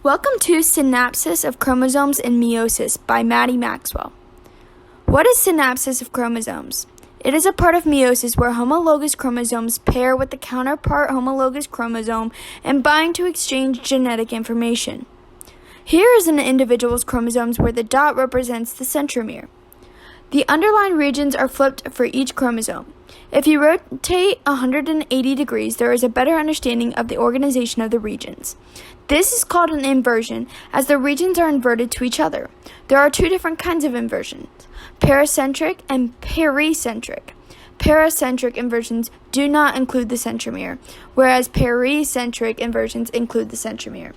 Welcome to Synapsis of Chromosomes and Meiosis by Maddie Maxwell. What is synapsis of chromosomes? It is a part of meiosis where homologous chromosomes pair with the counterpart homologous chromosome and bind to exchange genetic information. Here is an individual's chromosomes where the dot represents the centromere. The underlined regions are flipped for each chromosome. If you rotate 180 degrees, there is a better understanding of the organization of the regions. This is called an inversion, as the regions are inverted to each other. There are two different kinds of inversions, paracentric and pericentric. Paracentric inversions do not include the centromere, whereas pericentric inversions include the centromere.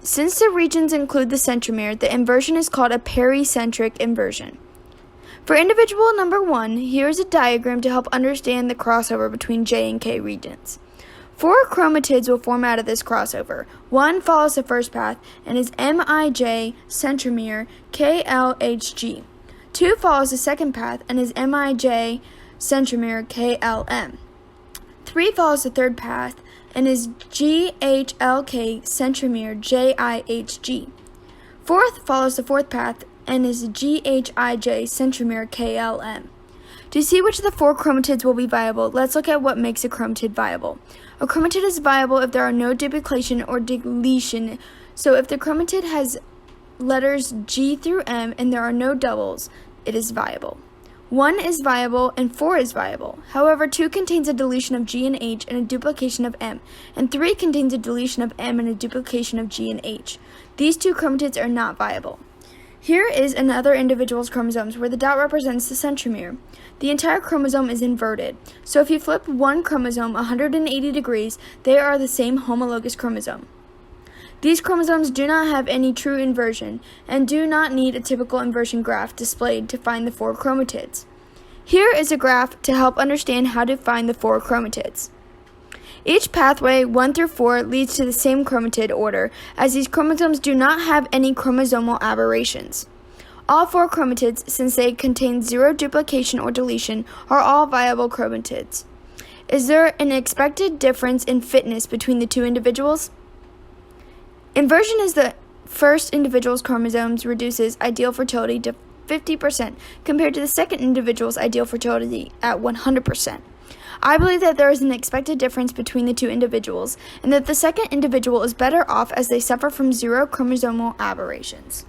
Since the regions include the centromere, the inversion is called a pericentric inversion. For individual number 1, here is a diagram to help understand the crossover between J and K regions. 4 chromatids will form out of this crossover. 1 follows the first path and is MIJ centromere KLHG. 2 follows the second path and is MIJ centromere KLM. 3 follows the third path and is GHLK centromere JIHG. 4th follows the fourth path and is GHIJ centromere KLM. To see which of the 4 chromatids will be viable, let's look at what makes a chromatid viable. A chromatid is viable if there are no duplication or deletion. So if the chromatid has letters G through M and there are no doubles, it is viable. 1 is viable and 4 is viable. However, 2 contains a deletion of G and H and a duplication of M, and 3 contains a deletion of M and a duplication of G and H. These 2 chromatids are not viable. Here is another individual's chromosomes where the dot represents the centromere. The entire chromosome is inverted, so if you flip one chromosome 180 degrees, they are the same homologous chromosome. These chromosomes do not have any true inversion and do not need a typical inversion graph displayed to find the 4 chromatids. Here is a graph to help understand how to find the 4 chromatids. Each pathway, 1 through 4, leads to the same chromatid order, as these chromosomes do not have any chromosomal aberrations. All 4 chromatids, since they contain 0 duplication or deletion, are all viable chromatids. Is there an expected difference in fitness between the 2 individuals? Inversion is the first individual's chromosomes reduces ideal fertility to 50% compared to the second individual's ideal fertility at 100%. I believe that there is an expected difference between the 2 individuals, and that the second individual is better off as they suffer from 0 chromosomal aberrations.